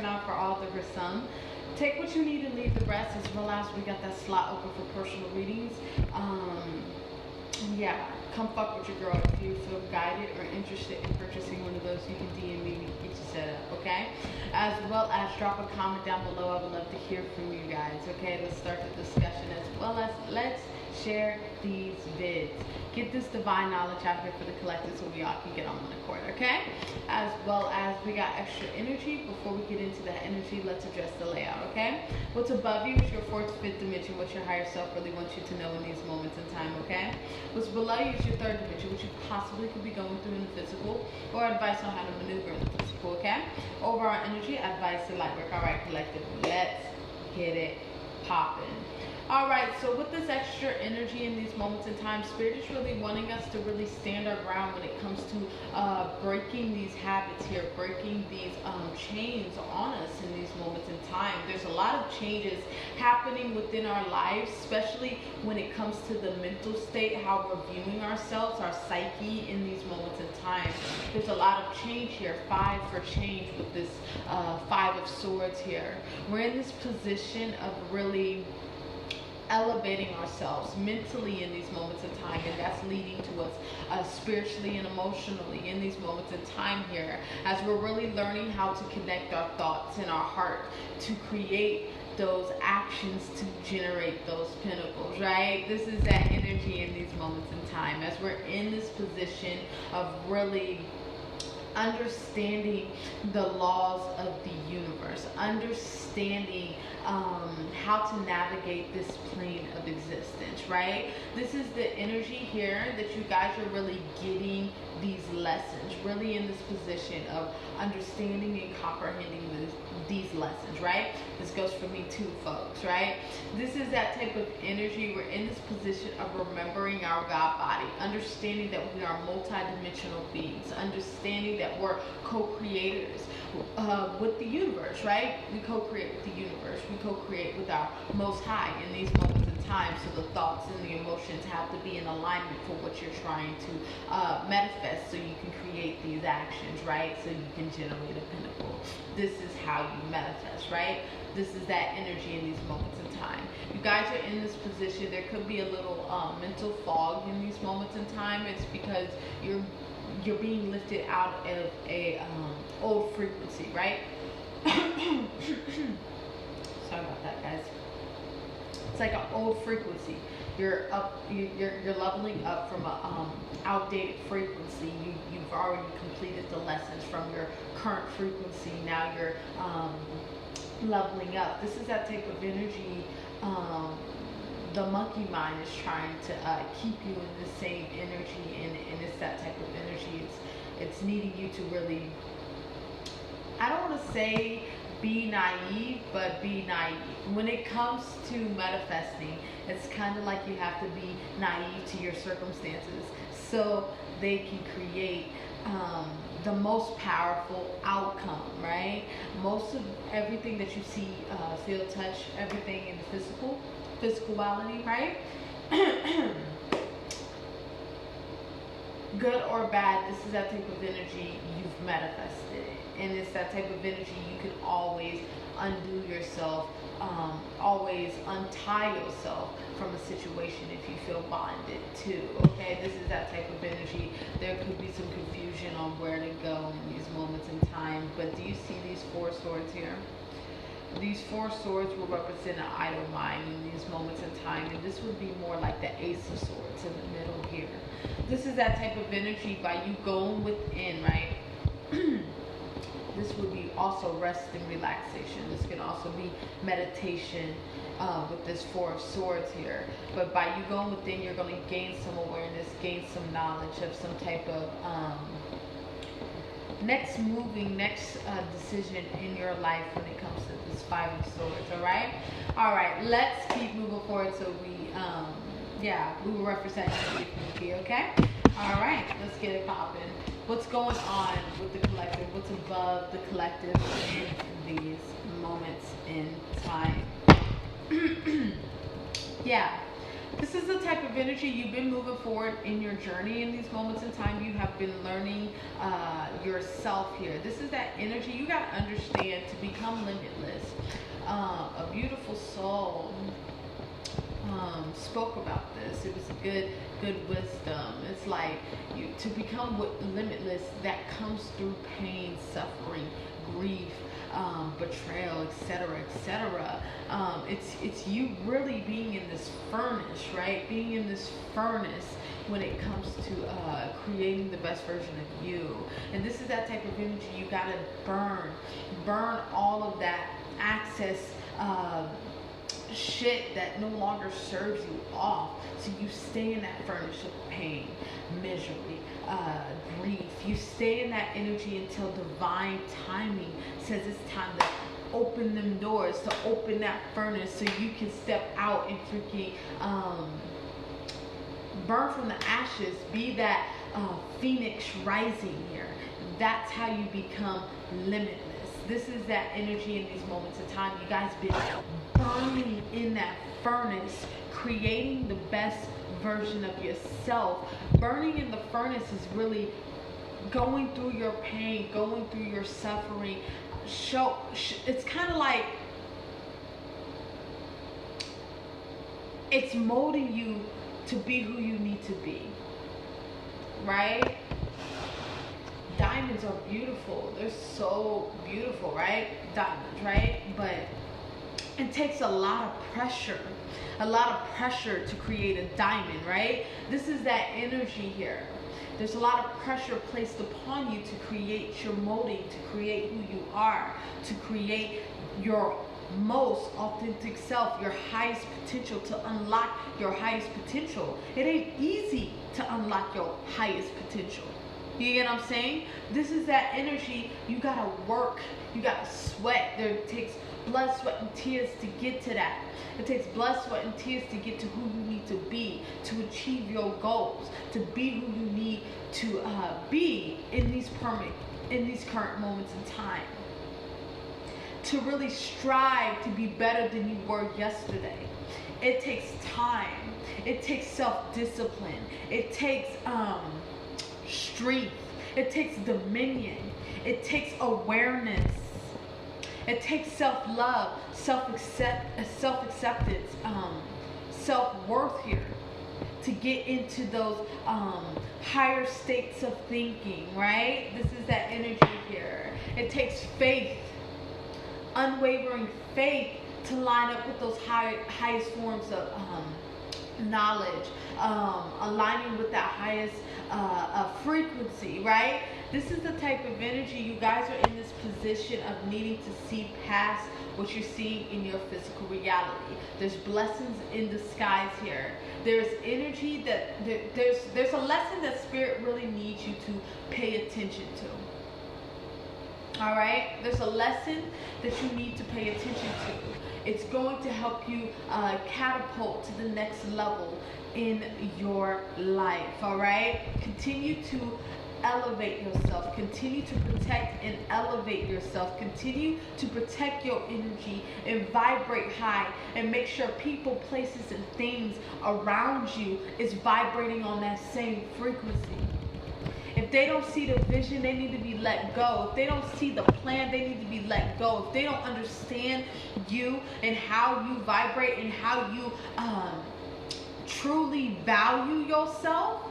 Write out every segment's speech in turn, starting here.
now for all, there for some. Take what you need and leave the rest, as well as we got that slot open for personal readings. Yeah, come fuck with your girl. If you feel guided or interested in purchasing one of those, you can DM me and get you set up, okay? As well as drop a comment down below. I would love to hear from you guys, okay? Let's start the discussion, as well as let's share these vids. Get this divine knowledge out here for the collective so we all can get on one accord, okay? As well as we got extra energy. Before we get into that energy, let's address the layout, okay? What's above you is your fourth, fifth dimension, what your higher self really wants you to know in these moments in time, okay? What's below you is your third dimension, which you possibly could be going through in the physical, or advice on how to maneuver in the physical, okay? Overall energy, advice to light work. All right, collective, let's get it popping. All right, so with this extra energy in these moments in time, Spirit is really wanting us to really stand our ground when it comes to breaking these habits here, breaking these chains on us in these moments in time. There's a lot of changes happening within our lives, especially when it comes to the mental state, how we're viewing ourselves, our psyche in these moments in time. There's a lot of change here, 5 for change with this 5 of Swords here. We're in this position of really elevating ourselves mentally in these moments in time, and that's leading to us spiritually and emotionally in these moments in time here, as we're really learning how to connect our thoughts and our heart to create those actions to generate those pinnacles, right? This is that energy in these moments in time, as we're in this position of really understanding the laws of the universe, understanding how to navigate this plane of existence, right? This is the energy here that you guys are really getting these lessons, really in this position of understanding and comprehending these lessons, right? This goes for me too, folks, right? This is that type of energy. We're in this position of remembering our God body, understanding that we are multidimensional beings, understanding that we're co-creators with the universe, right? We co-create with the universe. We co-create with our Most High in these moments in time. So the thoughts and the emotions have to be in alignment for what you're trying to manifest, so you can create these actions, right? So you can generate a pinnacle. This is how you manifest, right? This is that energy in these moments in time. You guys are in this position. There could be a little mental fog in these moments in time. It's because you're being lifted out of a old frequency, right? Sorry about that, guys. It's like an old frequency. You're leveling up from a outdated frequency. You've already completed the lessons from your current frequency. Now you're leveling up. This is that type of energy. The monkey mind is trying to keep you in the same energy, and it's that type of energy. It's needing you to really, I don't want to say be naive, but be naive. When it comes to manifesting, it's kind of like you have to be naive to your circumstances so they can create the most powerful outcome, right? Most of everything that you see, feel, touch, everything in the physicality, right? Good or bad, this is that type of energy you've manifested. And it's that type of energy you can always undo yourself, always untie yourself from a situation if you feel bonded to, okay? This is that type of energy. There could be some confusion on where to go in these moments in time, but do you see these 4 swords here? These 4 swords will represent an idle mind in these moments in time, and this would be more like the Ace of Swords in the middle here. This is that type of energy by you going within, right? This would be also rest and relaxation. This can also be meditation with this 4 of Swords here. But by you going within, you're going to gain some awareness, gain some knowledge of some type of next decision in your life when it comes to this 5 of Swords, all right? All right, let's keep moving forward so we will represent you, okay? All right, let's get it popping. What's going on with the collective? What's above the collective in these moments in time? Yeah. This is the type of energy you've been moving forward in your journey in these moments in time. You have been learning yourself here. This is that energy. You got to understand to become limitless. A beautiful soul spoke about this. It was good wisdom. It's like to become limitless, that comes through pain, suffering, grief, betrayal, etc., etc. It's you really being in this furnace, right? Being in this furnace when it comes to creating the best version of you. And this is that type of energy. You gotta burn all of that access shit that no longer serves you off, so you stay in that furnace of pain, misery, grief. You stay in that energy until divine timing says it's time to open them doors, to open that furnace, so you can step out and freaking burn from the ashes, be that phoenix rising here. That's how you become limitless. This is that energy in these moments of time. You guys been burning in that furnace, creating the best version of yourself. Burning in the furnace is really going through your pain, going through your suffering. It's kind of like it's molding you to be who you need to be, right? Diamonds are beautiful. They're so beautiful, right? Diamonds, right? But it takes a lot of pressure to create a diamond, right? This is that energy here. There's a lot of pressure placed upon you to create your molding, to create who you are, to create your most authentic self, your highest potential, to unlock your highest potential. It ain't easy to unlock your highest potential. You get what I'm saying? This is that energy. You gotta work. You gotta sweat. It takes blood, sweat, and tears to get to that. It takes blood, sweat, and tears to get to who you need to be, to achieve your goals, to be who you need to be in these current moments in time. To really strive to be better than you were yesterday. It takes time. It takes self-discipline. It takes strength. It takes dominion. It takes awareness. It takes self-love, self-acceptance, self-worth here to get into those higher states of thinking, right? This is that energy here. It takes faith, unwavering faith, to line up with those highest forms of knowledge, aligning with that highest frequency, right? This is the type of energy. You guys are in this position of needing to see past what you're seeing in your physical reality. There's blessings in disguise here. There's energy that there's a lesson that spirit really needs you to pay attention to. All right, there's a lesson that you need to pay attention to. It's going to help you catapult to the next level in your life. All right, continue to elevate yourself. Continue to protect and elevate yourself. Continue to protect your energy and vibrate high, and make sure people, places, and things around you is vibrating on that same frequency. If they don't see the vision, they need to be let go. If they don't see the plan, they need to be let go. If they don't understand you and how you vibrate and how you truly value yourself,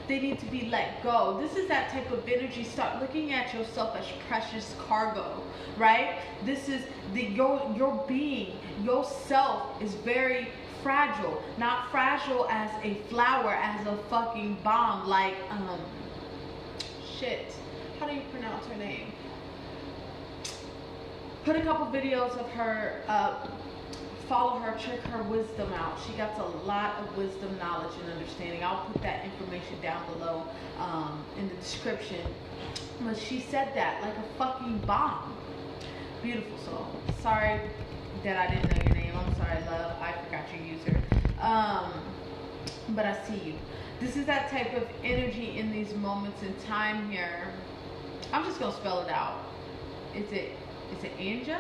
they need to be let go. This is that type of energy. Start looking at yourself as precious cargo, right? This is your being, yourself is very fragile. Not fragile as a flower, as a fucking bomb, like shit. How do you pronounce her name? Put a couple videos of her up. Follow her, check her wisdom out. She got a lot of wisdom, knowledge, and understanding. I'll put that information down below in the description. But she said that like a fucking bomb. Beautiful soul. Sorry that I didn't know your name. I'm sorry, love. I forgot your user. But I see you. This is that type of energy in these moments in time here. I'm just going to spell it out. Is it is it Anja,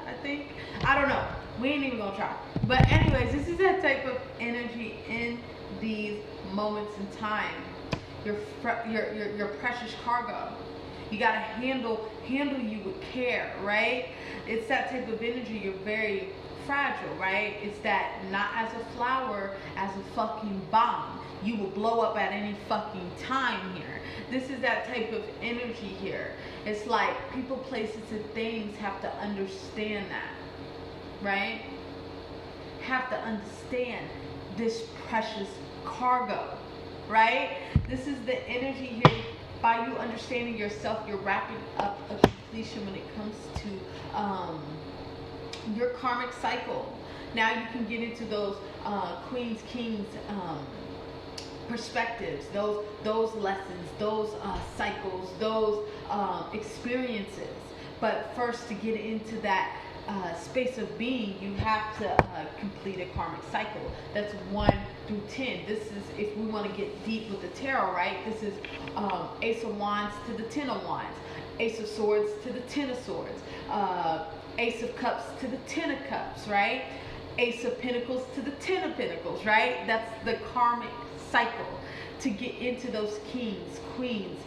I think. I don't know. We ain't even gonna try. But anyways, this is that type of energy in these moments in time. Your precious cargo. You gotta handle you with care, right? It's that type of energy. You're very fragile, right? It's that not as a flower, as a fucking bomb. You will blow up at any fucking time here. This is that type of energy here. It's like people, places, and things have to understand that, right? Have to understand this precious cargo, right? This is the energy here. By you understanding yourself, you're wrapping up a completion when it comes to your karmic cycle. Now you can get into those queens, kings perspectives, those lessons, those cycles, those experiences. But first, to get into that space of being, you have to complete a karmic cycle. That's 1 through 10. This is, if we want to get deep with the tarot, right? This is Ace of Wands to the 10 of Wands, Ace of Swords to the 10 of Swords, Ace of Cups to the 10 of Cups, right? Ace of Pentacles to the 10 of Pentacles, right? That's the karmic cycle to get into those kings, queens,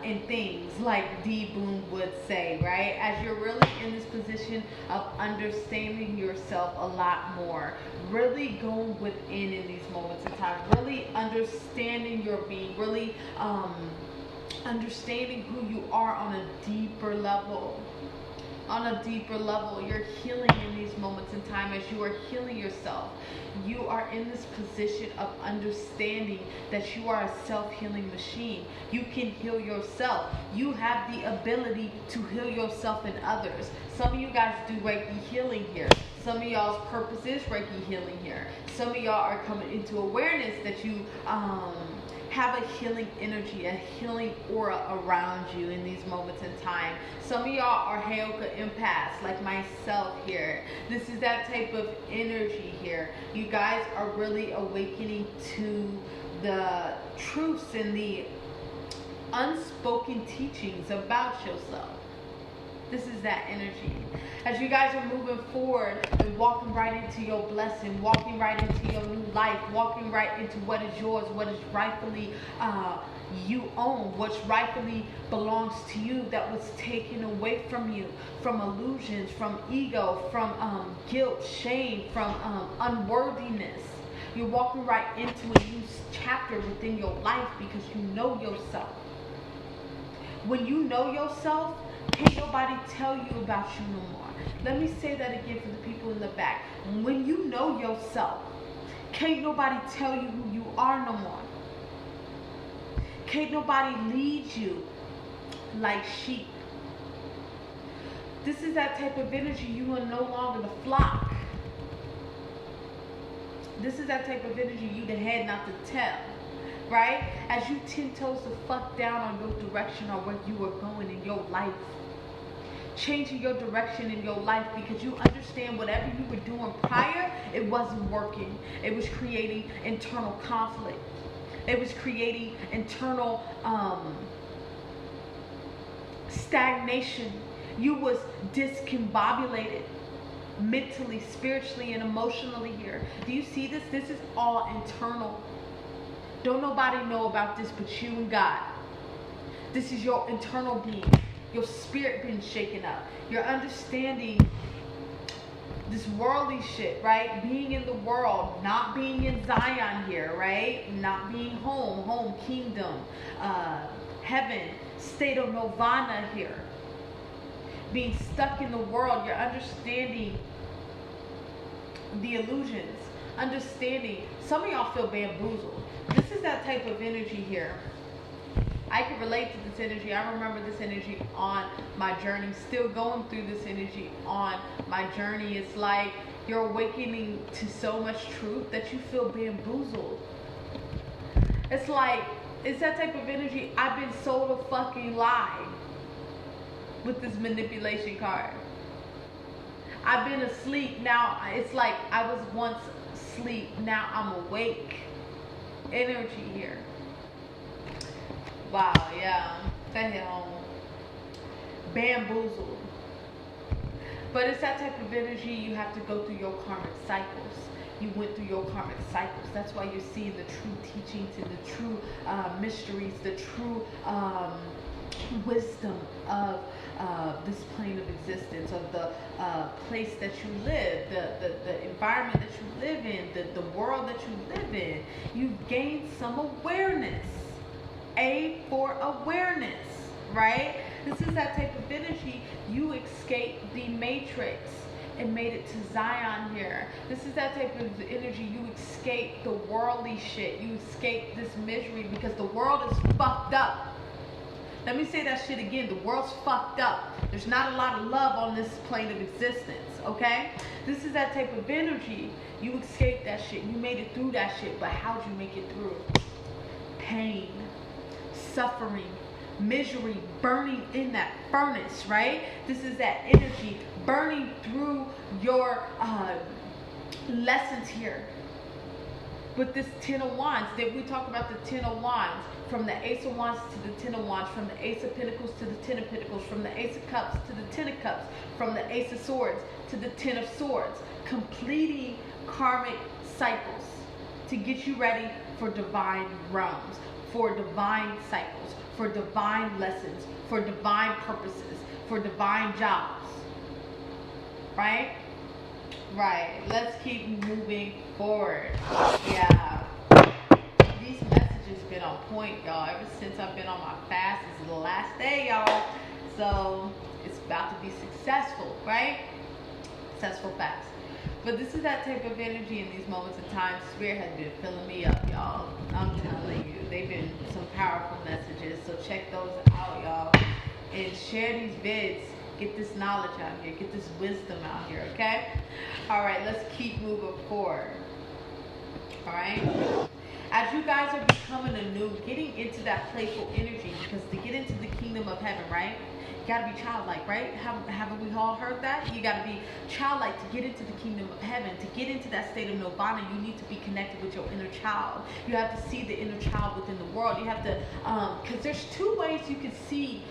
and things like D. Boone would say, right? As you're really in this position of understanding yourself a lot more, really going within in these moments in time, really understanding your being, really understanding who you are on a deeper level. On a deeper level, you're healing in these moments in time. As you are healing yourself, you are in this position of understanding that you are a self-healing machine. You can heal yourself. You have the ability to heal yourself and others. Some of you guys do Reiki healing here. Some of y'all's purpose is Reiki healing here. Some of y'all are coming into awareness that you have a healing energy, a healing aura around you in these moments in time. Some of y'all are Heyoka empaths, like myself here. This is that type of energy here. You guys are really awakening to the truths and the unspoken teachings about yourself. This is that energy. As you guys are moving forward and walking right into your blessing, walking right into your new life, walking right into what is yours, what is rightfully you own, what rightfully belongs to you, that was taken away from you, from illusions, from ego, from guilt, shame, from unworthiness. You're walking right into a new chapter within your life because you know yourself. When you know yourself, can't nobody tell you about you no more. Let me say that again for the people in the back. When you know yourself, can't nobody tell you who you are no more. Can't nobody lead you like sheep. This is that type of energy. You are no longer the flock. This is that type of energy. You the head, not the tail. Right? As you 10 toes the fuck down on your direction or where you are going in your life. Changing your direction in your life because you understand whatever you were doing prior, it wasn't working. It was creating internal conflict. It was creating internal stagnation. You was discombobulated mentally, spiritually, and emotionally here. Do you see this? This is all internal. Don't nobody know about this but you and God. This is your internal being. Your spirit being shaken up. You're understanding this worldly shit, right? Being in the world, not being in Zion here, right? Not being home, kingdom, heaven, state of nirvana here. Being stuck in the world, you're understanding the illusions. Understanding. Some of y'all feel bamboozled. This is that type of energy here. I can relate to this energy. I remember this energy on my journey. Still going through this energy on my journey. It's like you're awakening to so much truth that you feel bamboozled. It's like, it's that type of energy. I've been sold a fucking lie with this manipulation card. I've been asleep. Now it's like I was once asleep. Now I'm awake. Energy here. Wow, yeah. That hit home. Bamboozled. But it's that type of energy. You have to go through your karmic cycles. You went through your karmic cycles. That's why you're seeing the true teachings and the true mysteries, the true wisdom of this plane of existence, of the place that you live, the environment that you live in, the world that you live in. You've gained some awareness. A for awareness, right? This is that type of energy. You escaped the matrix and made it to Zion here. This is that type of energy. You escape the worldly shit. You escape this misery because the world is fucked up. Let me say that shit again. The world's fucked up. There's not a lot of love on this plane of existence, okay? This is that type of energy. You escaped that shit. You made it through that shit. But how'd you make it through? Pain, suffering, misery, burning in that furnace, right? This is that energy burning through your lessons here. With this Ten of Wands, that we talk about the Ten of Wands, from the Ace of Wands to the Ten of Wands, from the Ace of Pentacles to the Ten of Pentacles, from the Ace of Cups to the Ten of Cups, from the Ace of Swords to the Ten of Swords, completing karmic cycles to get you ready for divine realms, for divine cycles, for divine lessons, for divine purposes, for divine jobs, right? Right, let's keep moving forward. Yeah, these messages been on point, y'all. Ever since I've been on my fast, this is the last day, y'all. So it's about to be successful, right? Successful fast. But this is that type of energy in these moments of time. Spirit has been filling me up, y'all. I'm telling you, they've been some powerful messages. So check those out, y'all, and share these vids. Get this knowledge out here. Get this wisdom out here, okay? All right, let's keep moving forward. All right? As you guys are becoming anew, getting into that playful energy, because to get into the kingdom of heaven, right? You got to be childlike, right? Haven't we all heard that? You got to be childlike to get into the kingdom of heaven. To get into that state of nirvana, you need to be connected with your inner child. You have to see the inner child within the world. You have to, because there's two ways you can see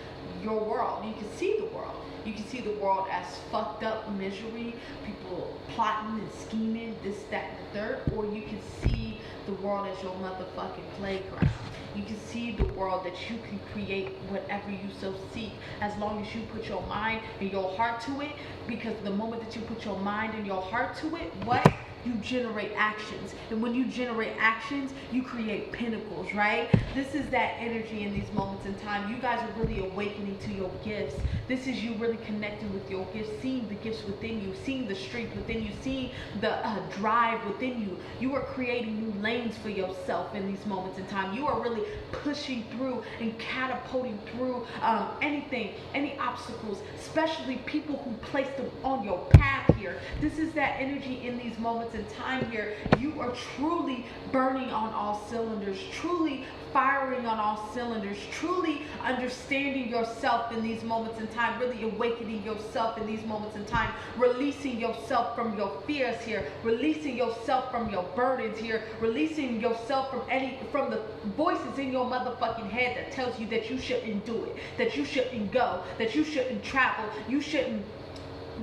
your world. You can see the world. You can see the world as fucked up misery, people plotting and scheming, this, that, and the third. Or you can see the world as your motherfucking playground. You can see the world that you can create whatever you so seek, as long as you put your mind and your heart to it. Because the moment that you put your mind and your heart to it, what? You generate actions. And when you generate actions, you create pinnacles, right? This is that energy in these moments in time. You guys are really awakening to your gifts. This is you really connecting with your gifts, seeing the gifts within you, seeing the strength within you, seeing the drive within you. You are creating new lanes for yourself in these moments in time. You are really pushing through and catapulting through anything, any obstacles, especially people who place them on your path here. This is that energy in these moments in time here. You are truly burning on all cylinders, truly firing on all cylinders, truly understanding yourself in these moments in time, really awakening yourself in these moments in time, releasing yourself from your fears here, releasing yourself from your burdens here, releasing yourself from the voices in your motherfucking head that tells you that you shouldn't do it, that you shouldn't go, that you shouldn't travel, you shouldn't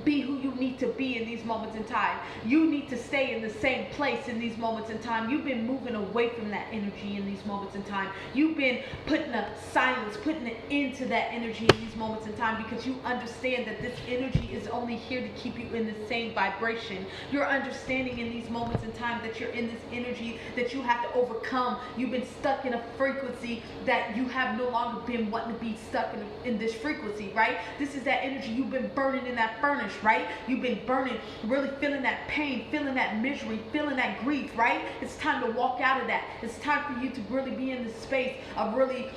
be who you need to be in these moments in time. You need to stay in the same place in these moments in time. You've been moving away from that energy in these moments in time. You've been putting a silence, putting an end to that energy in these moments in time, because you understand that this energy is only here to keep you in the same vibration. You're understanding in these moments in time that you're in this energy that you have to overcome. You've been stuck in a frequency that you have no longer been wanting to be stuck in this frequency, right? This is that energy. You've been burning in that furnace, right? You've been burning, really feeling that pain, feeling that misery, feeling that grief, right? It's time to walk out of that. It's time for you to really be in the space of really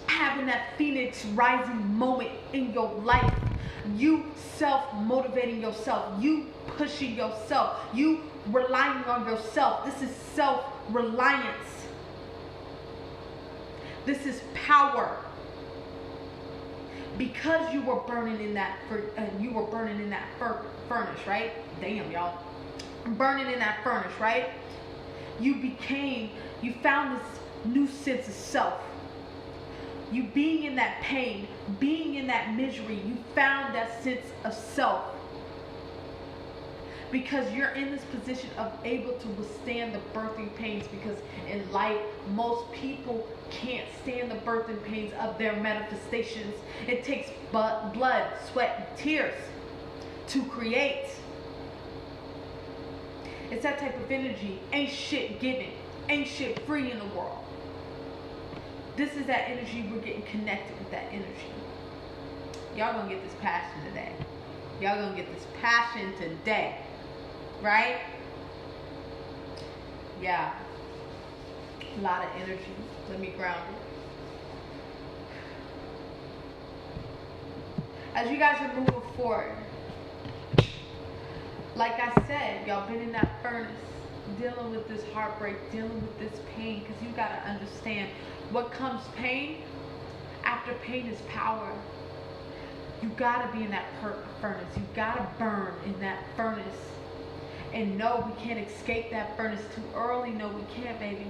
having that phoenix rising moment in your life. You self-motivating yourself, you pushing yourself, you relying on yourself. This is self-reliance. This is power. Because you were burning in that furnace, right? Damn, y'all. Burning in that furnace, right? You found this new sense of self. You being in that pain, being in that misery, you found that sense of self. because you're in this position of able to withstand the birthing pains, because in life most people can't stand the birthing pains of their manifestations. It takes blood, sweat, and tears to create. It's that type of energy. Ain't shit given, ain't shit free in the world. This is that energy. We're getting connected with that energy. Y'all gonna get this passion today. Y'all gonna get this passion today. Right? Yeah. A lot of energy. Let me ground it. As you guys are moving forward, like I said, y'all been in that furnace, dealing with this heartbreak, dealing with this pain, because you got to understand what comes pain. After pain is power. You got to be in that furnace. You got to burn in that furnace. And no, we can't escape that furnace too early. No, we can't, baby.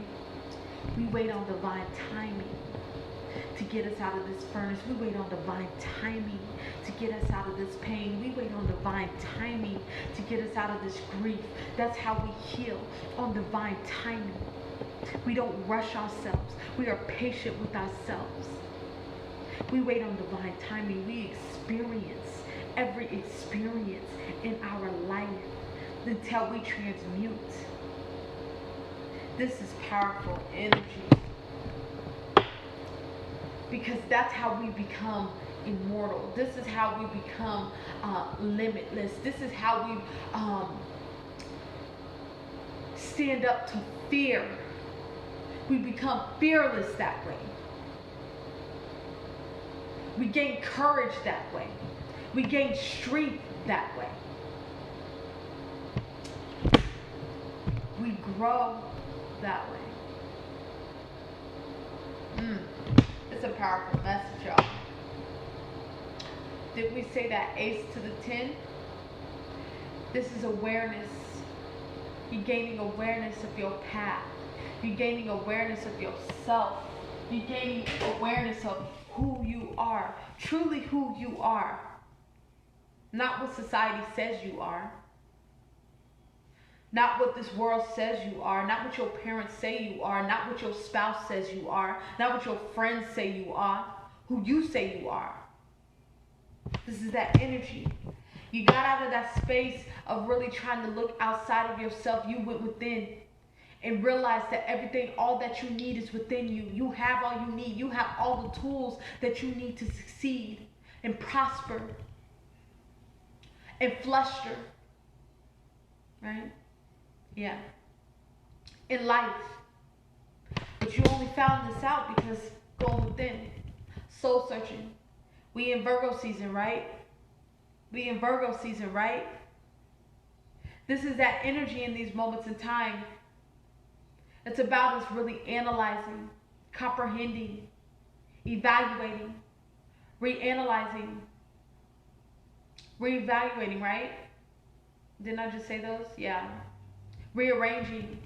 We wait on divine timing to get us out of this furnace. We wait on divine timing to get us out of this pain. We wait on divine timing to get us out of this grief. That's how we heal, on divine timing. We don't rush ourselves. We are patient with ourselves. We wait on divine timing. We experience every experience in our life until we transmute. This is powerful energy, because that's how we become immortal. This is how we become limitless. This is how we stand up to fear. We become fearless that way. We gain courage that way. We gain strength that way. We grow that way. It's a powerful message, y'all. Did we say that ace to the 10? This is awareness. You're gaining awareness of your path. You're gaining awareness of yourself. You're gaining awareness of who you are. Truly who you are. Not what society says you are. Not what this world says you are. Not what your parents say you are. Not what your spouse says you are. Not what your friends say you are. Who you say you are. This is that energy. You got out of that space of really trying to look outside of yourself. You went within and realized that everything, all that you need is within you. You have all you need. You have all the tools that you need to succeed and prosper and fluster. Right? Yeah. In life. But you only found this out because going within. Soul searching. We in Virgo season, right? We in Virgo season, right? This is that energy in these moments in time. It's about us really analyzing, comprehending, evaluating, reanalyzing, reevaluating, right? Didn't I just say those? Yeah. Rearranging,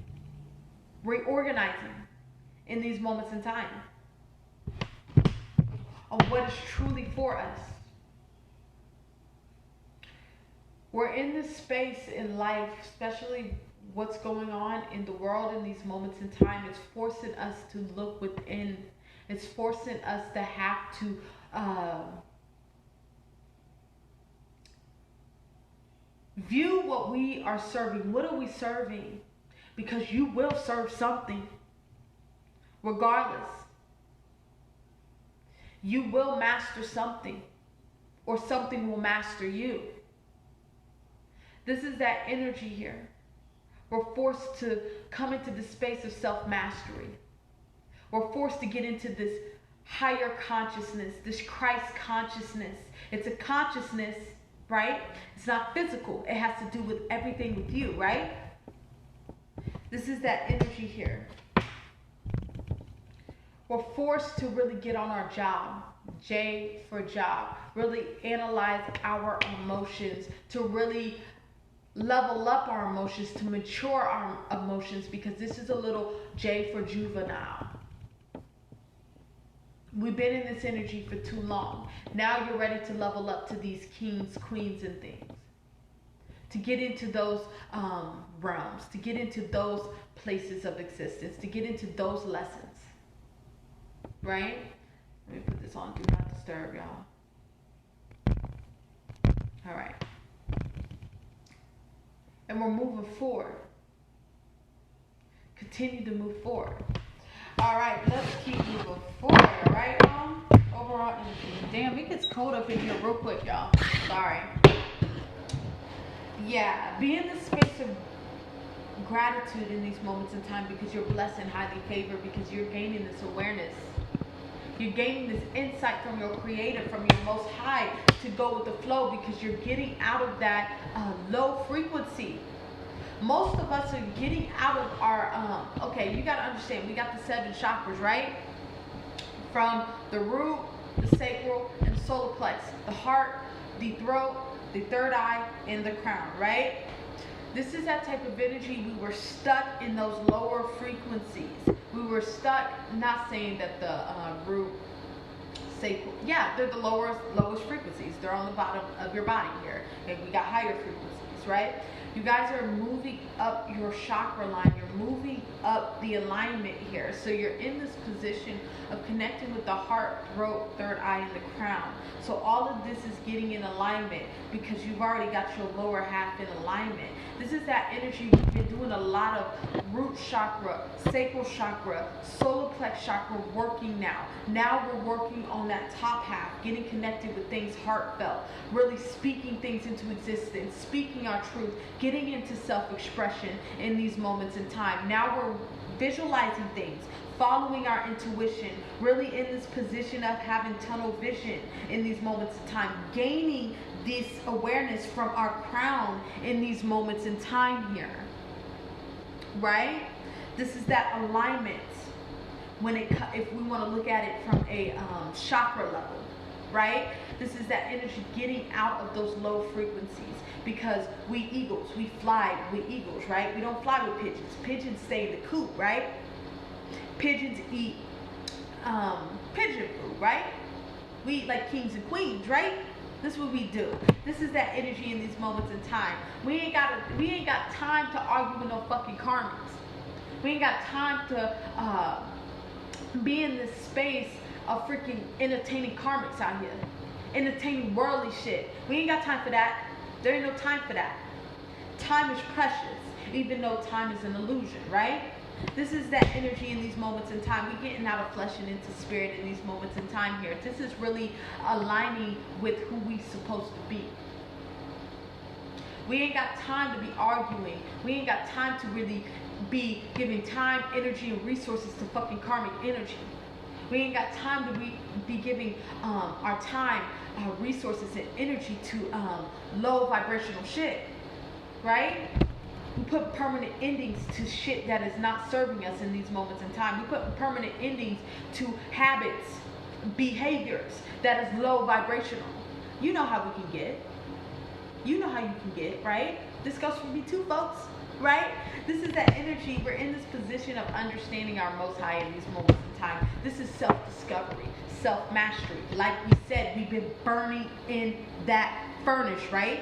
reorganizing in these moments in time on what is truly for us. We're in this space in life, especially what's going on in the world in these moments in time. It's forcing us to look within. It's forcing us to have to view what we are serving. What are we serving? Because you will serve something regardless. You will master something, or something will master you. This is that energy here. We're forced to come into the space of self-mastery. We're forced to get into this higher consciousness, this Christ consciousness. It's a consciousness, right? It's not physical. It has to do with everything with you, right? This is that energy here. We're forced to really get on our job. J for job. Really analyze our emotions, to really level up our emotions, to mature our emotions, because this is a little J for juvenile. We've been in this energy for too long. Now you're ready to level up to these kings, queens, and things. to get into those realms, to get into those places of existence, to get into those lessons, right? Let me put this on Do Not Disturb, y'all. All right. And we're moving forward. Continue to move forward. All right, let's keep moving forward, all right, y'all? Overall energy. Damn, it gets cold up in here real quick, y'all. Sorry. Yeah, be in the space of gratitude in these moments in time because you're blessed and highly favored, because you're gaining this awareness. You're gaining this insight from your creator, from your most high, to go with the flow, because you're getting out of that low frequency. Most of us are getting out of our, okay, you got to understand, we got the 7 chakras, right? From the root, the sacral, and the solar plex, the heart, the throat, the third eye, and the crown, right? This is that type of energy. We were stuck in those lower frequencies. We were stuck, not saying that the root, sacral, yeah, they're the lowest frequencies. They're on the bottom of your body here. And we got higher frequencies, right? You guys are moving up your chakra line. You're moving up the alignment here. So you're in this position of connecting with the heart, throat, third eye, and the crown. So all of this is getting in alignment because you've already got your lower half in alignment. This is that energy. We've been doing a lot of root chakra, sacral chakra, solar plex chakra working now. Now we're working on that top half, getting connected with things heartfelt, really speaking things into existence, speaking our truth, getting into self-expression in these moments in time. Now we're visualizing things, following our intuition, really in this position of having tunnel vision in these moments in time, gaining this awareness from our crown in these moments in time here, right? This is that alignment when if we want to look at it from a chakra level, right? This is that energy getting out of those low frequencies, because we eagles, we fly with eagles, right? We don't fly with pigeons. Pigeons stay in the coop, right? Pigeons eat pigeon food, right? We eat like kings and queens, right? This is what we do. This is that energy in these moments in time. We ain't got time to argue with no fucking karmics. We ain't got time to be in this space of freaking entertaining karmics out here, entertaining worldly shit. We ain't got time for that. There ain't no time for that. Time is precious, even though time is an illusion, right? This is that energy in these moments in time. We're getting out of flesh and into spirit in these moments in time here. This is really aligning with who we supposed to be. We ain't got time to be arguing. We ain't got time to really be giving time, energy, and resources to fucking karmic energy. We ain't got time to be giving our time, our resources, and energy to low vibrational shit, right? We put permanent endings to shit that is not serving us in these moments in time. We put permanent endings to habits, behaviors that is low vibrational. You know how we can get. You know how you can get, right? This goes for me too, folks, right? This is that energy. We're in this position of understanding our most high in these moments in time. This is self-discovery, self-mastery. Like we said, we've been burning in that furnace, right?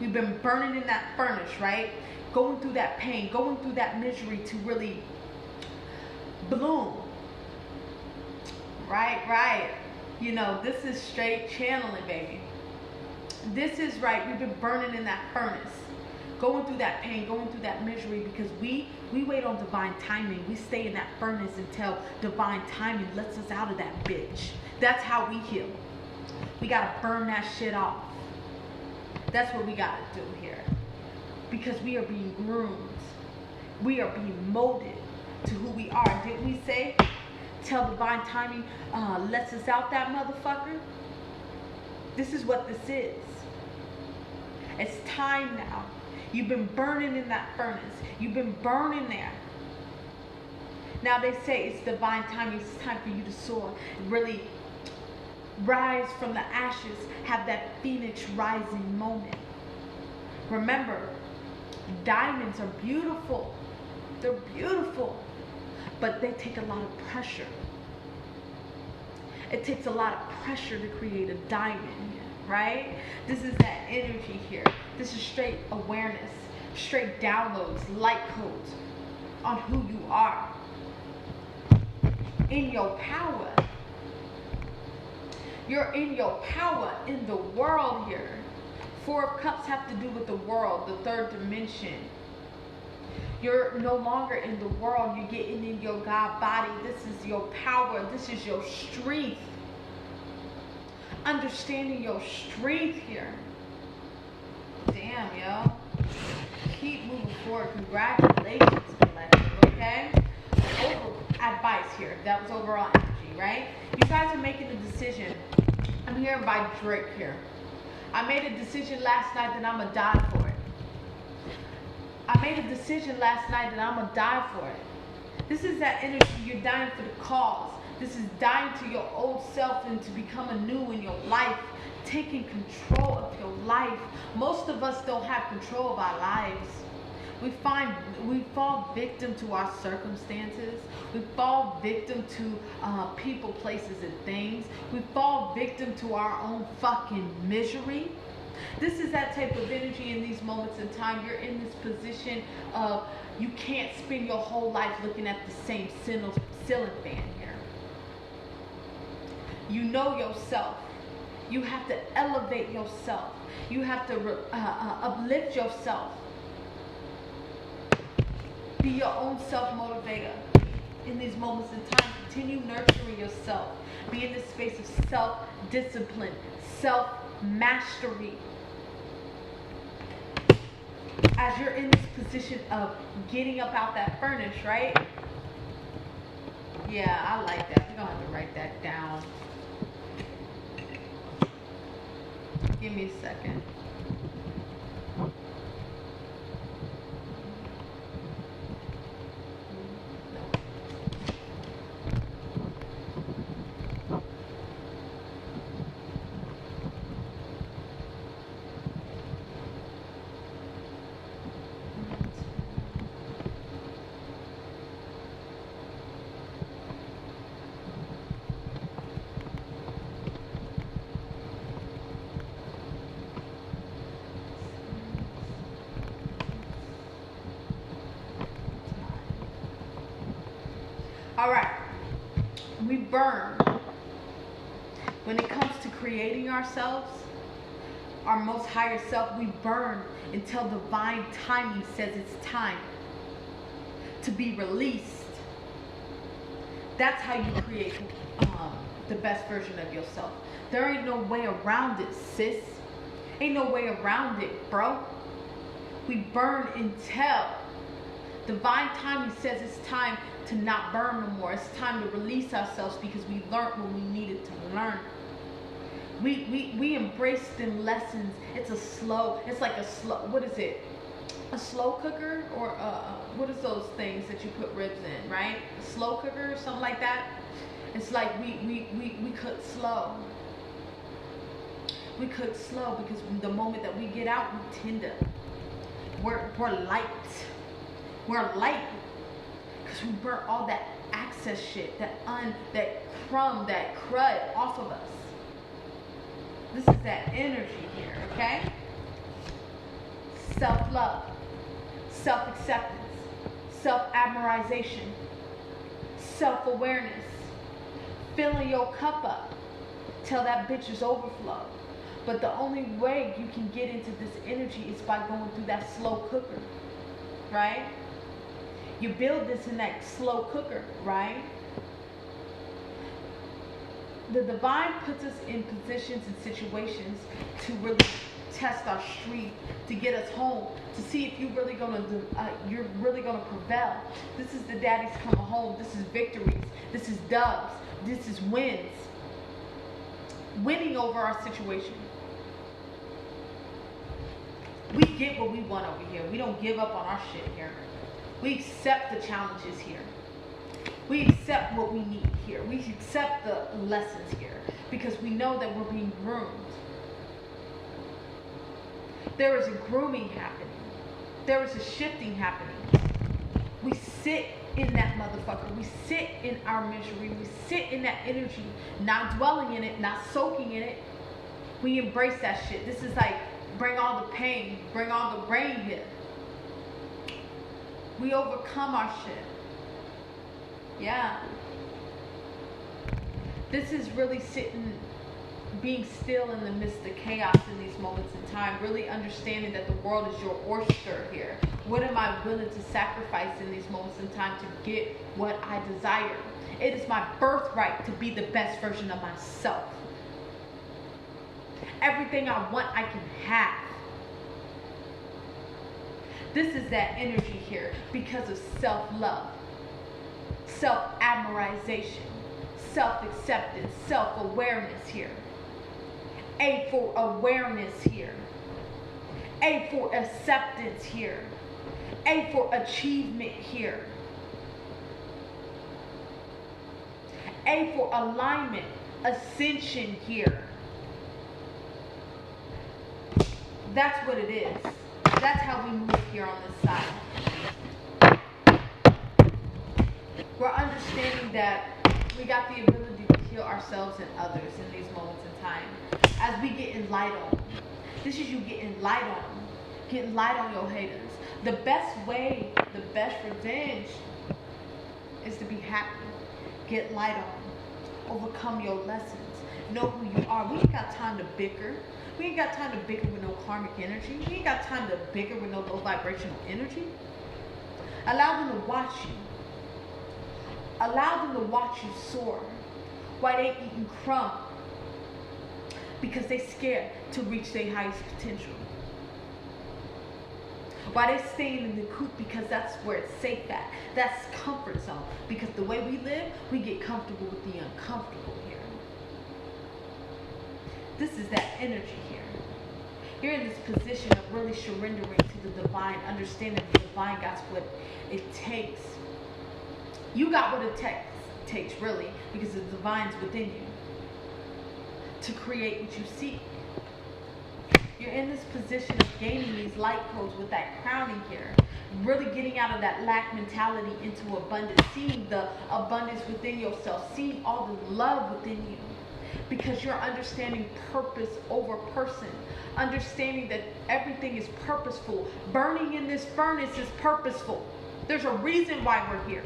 We've been burning in that furnace, right? Going through that pain, going through that misery to really bloom. Right. You know, this is straight channeling, baby. This is right. We've been burning in that furnace, going through that pain, going through that misery, because we wait on divine timing. We stay in that furnace until divine timing lets us out of that bitch. That's how we heal. We gotta burn that shit off. That's what we gotta do here. Because we are being groomed. We are being molded to who we are. Didn't we say, till divine timing lets us out that motherfucker? This is what this is. It's time now. You've been burning in that furnace. You've been burning there. Now they say it's divine timing. It's time for you to soar. Really rise from the ashes. Have that phoenix rising moment. Remember, diamonds are beautiful. They're beautiful. But they take a lot of pressure. It takes a lot of pressure to create a diamond, right? This is that energy here. This is straight awareness, straight downloads, light codes on who you are. In your power. You're in your power in the world here. Four of Cups have to do with the world, the third dimension. You're no longer in the world. You're getting in your God body. This is your power. This is your strength. Understanding your strength here. Damn, yo. Keep moving forward. Congratulations, collective, okay? Advice here. That was overall energy, right? You guys are making a decision. I'm hearing by Drake here. I made a decision last night that I'm going to die for it. I made a decision last night that I'm going to die for it. This is that energy. You're dying for the cause. This is dying to your old self and to become anew in your life. Taking control of your life. Most of us don't have control of our lives. We fall victim to our circumstances. We fall victim to people, places, and things. We fall victim to our own fucking misery. This is that type of energy in these moments in time. You're in this position of you can't spend your whole life looking at the same ceiling fan here. You know yourself. You have to elevate yourself. You have to uplift yourself. Be your own self-motivator in these moments in time. Continue nurturing yourself. Be in this space of self-discipline, self-mastery. As you're in this position of getting up out that furnace, right? Yeah, I like that. We're going to have to write that down. Give me a second. All right, we burn. When it comes to creating ourselves, our most higher self, we burn until divine timing says it's time to be released. That's how you create the best version of yourself. There ain't no way around it, sis. Ain't no way around it, bro. We burn until divine timing says it's time to not burn no more. It's time to release ourselves because we learned what we needed to learn. We embrace them lessons. It's like a slow, what is it? A slow cooker? Or what is those things that you put ribs in, right? A slow cooker or something like that? It's like we cook slow. We cook slow because the moment that we get out, we tend to, we're light. We're light. Because we burn all that excess shit, that crumb, that crud off of us. This is that energy here, okay? Self-love, self-acceptance, self-admiration, self-awareness, filling your cup up till that bitch is overflow. But the only way you can get into this energy is by going through that slow cooker, right? You build this in that slow cooker, right? The divine puts us in positions and situations to really test our strength, to get us home, to see if you're really gonna prevail. This is the daddies coming home. This is victories. This is dubs. This is wins. Winning over our situation. We get what we want over here. We don't give up on our shit here. We accept the challenges here. We accept what we need here. We accept the lessons here because we know that we're being groomed. There is a grooming happening. There is a shifting happening. We sit in that motherfucker. We sit in our misery. We sit in that energy, not dwelling in it, not soaking in it. We embrace that shit. This is like bring all the pain, bring all the rain here. We overcome our shit. Yeah. This is really being still in the midst of chaos in these moments in time. Really understanding that the world is your oyster here. What am I willing to sacrifice in these moments in time to get what I desire? It is my birthright to be the best version of myself. Everything I want, I can have. This is that energy here because of self-love, self-admiration, self-acceptance, self-awareness here. A for awareness here. A for acceptance here. A for achievement here. A for alignment, ascension here. That's what it is. That's how we move here on this side. We're understanding that we got the ability to heal ourselves and others in these moments in time. As we get in light on. This is you getting light on. Getting light on your haters. The best way, the best revenge is to be happy. Get light on. Overcome your lessons. Know who you are. We ain't got time to bicker. We ain't got time to bicker with no karmic energy. We ain't got time to bicker with no low vibrational energy. Allow them to watch you. Allow them to watch you soar. While they eating crumb. Because they scared to reach their highest potential. While they staying in the coop because that's where it's safe at. That's comfort zone. Because the way we live, we get comfortable with the uncomfortable here. This is that energy here. You're in this position of really surrendering to the divine, understanding the divine got what it takes. You got what it takes really, because the divine's within you to create what you seek. You're in this position of gaining these light codes with that crowning here. Really getting out of that lack mentality into abundance. Seeing the abundance within yourself. Seeing all the love within you. Because you're understanding purpose over person. Understanding that everything is purposeful. Burning in this furnace is purposeful. There's a reason why we're here.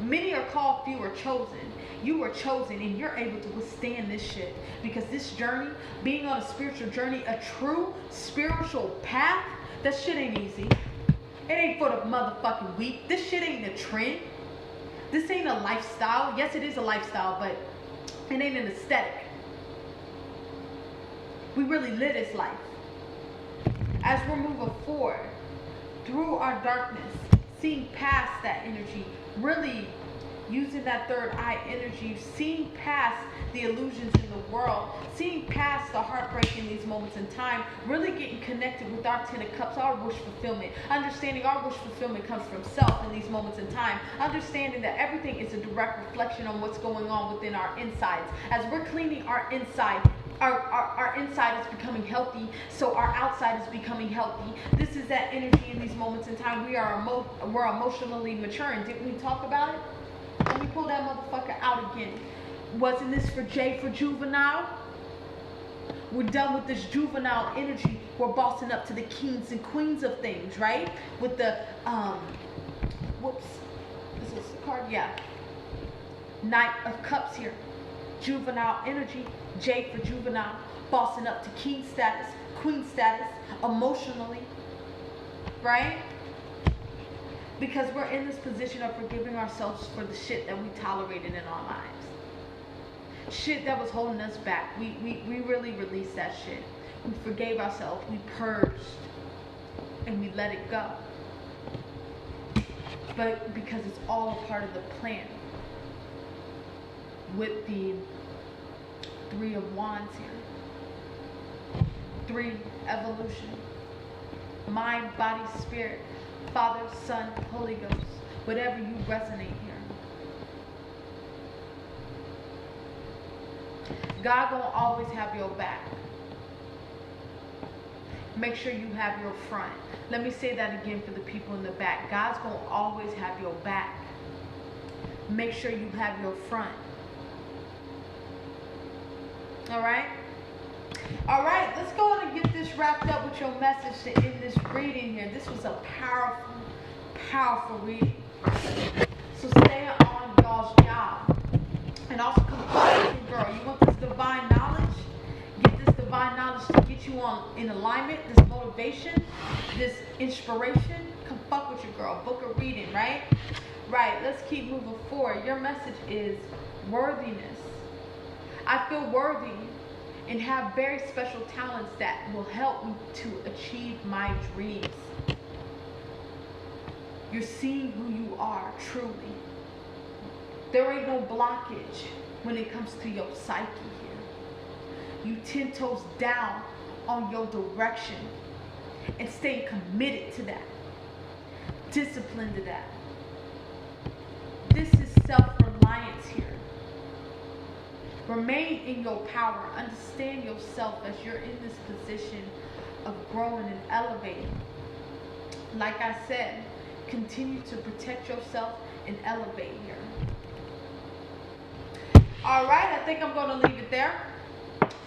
Many are called, few are chosen. You were chosen and you're able to withstand this shit. Because this journey, being on a spiritual journey, a true spiritual path, that shit ain't easy. It ain't for the motherfucking weak. This shit ain't a trend. This ain't a lifestyle. Yes, it is a lifestyle, but it ain't an aesthetic. We really live this life. As we're moving forward, through our darkness, seeing past that energy, really using that third eye energy, seeing past the illusions in the world, seeing past the heartbreak in these moments in time, really getting connected with our Ten of Cups, our wish fulfillment, understanding our wish fulfillment comes from self in these moments in time, understanding that everything is a direct reflection on what's going on within our insides. As we're cleaning our inside, our inside is becoming healthy, so our outside is becoming healthy. This is that energy in these moments in time. We're emotionally maturing. Didn't we talk about it? Let me pull that motherfucker out again. Wasn't this for Jay for juvenile? We're done with this juvenile energy. We're bossing up to the kings and queens of things, right? With the, whoops. Is this the card? Yeah. Knight of Cups here. Juvenile energy. J for juvenile. Bossing up to king status, queen status, emotionally. Right? Because we're in this position of forgiving ourselves for the shit that we tolerated in our lives. Shit that was holding us back. We really released that shit. We forgave ourselves. We purged. And we let it go. But because it's all a part of the plan. With the Three of Wands here. 3, evolution. Mind, body, spirit. Father, Son, Holy Ghost. Whatever you resonate here. God gonna always have your back. Make sure you have your front. Let me say that again for the people in the back. God's gonna always have your back. Make sure you have your front. Alright? All right, let's go ahead and get this wrapped up with your message to end this reading here. This was a powerful, powerful reading. So stay on y'all's job. And also come close, girl. You want this divine knowledge? Get this divine knowledge to get you on in alignment, this motivation, this inspiration. Come fuck with your girl. Book a reading, right? Right, let's keep moving forward. Your message is worthiness. I feel worthy and have very special talents that will help me to achieve my dreams. You're seeing who you are, truly. There ain't no blockage when it comes to your psyche here. You 10 toes down on your direction and stay committed to that. Disciplined to that. This is self-reliance here. Remain in your power. Understand yourself as you're in this position of growing and elevating. Like I said, continue to protect yourself and elevate here. All right, I think I'm going to leave it there.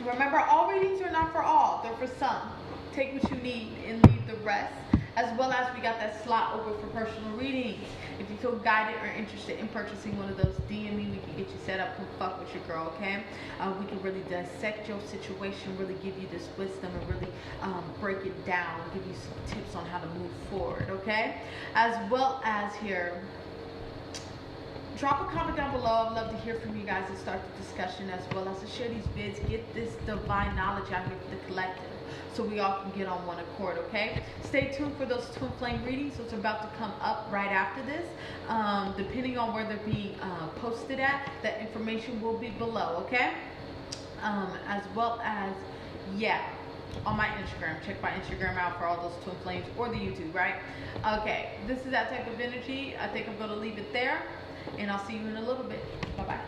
Remember, all readings are not for all. They're for some. Take what you need and leave the rest. As well as we got that slot open for personal readings. If you feel guided or interested in purchasing one of those, DM me. We can get you set up. Come fuck with your girl, okay? We can really dissect your situation, really give you this wisdom, and really break it down, and give you some tips on how to move forward, okay? As well as here, drop a comment down below. I'd love to hear from you guys and start the discussion, as well as to share these vids. Get this divine knowledge out here for the collective, so we all can get on one accord, okay? Stay tuned for those twin flame readings. Those are about to come up right after this. Depending on where they're being posted at, that information will be below, okay? As well as, yeah, on my Instagram. Check my Instagram out for all those twin flames, or the YouTube, right? Okay, this is that type of energy. I think I'm going to leave it there, and I'll see you in a little bit. Bye-bye.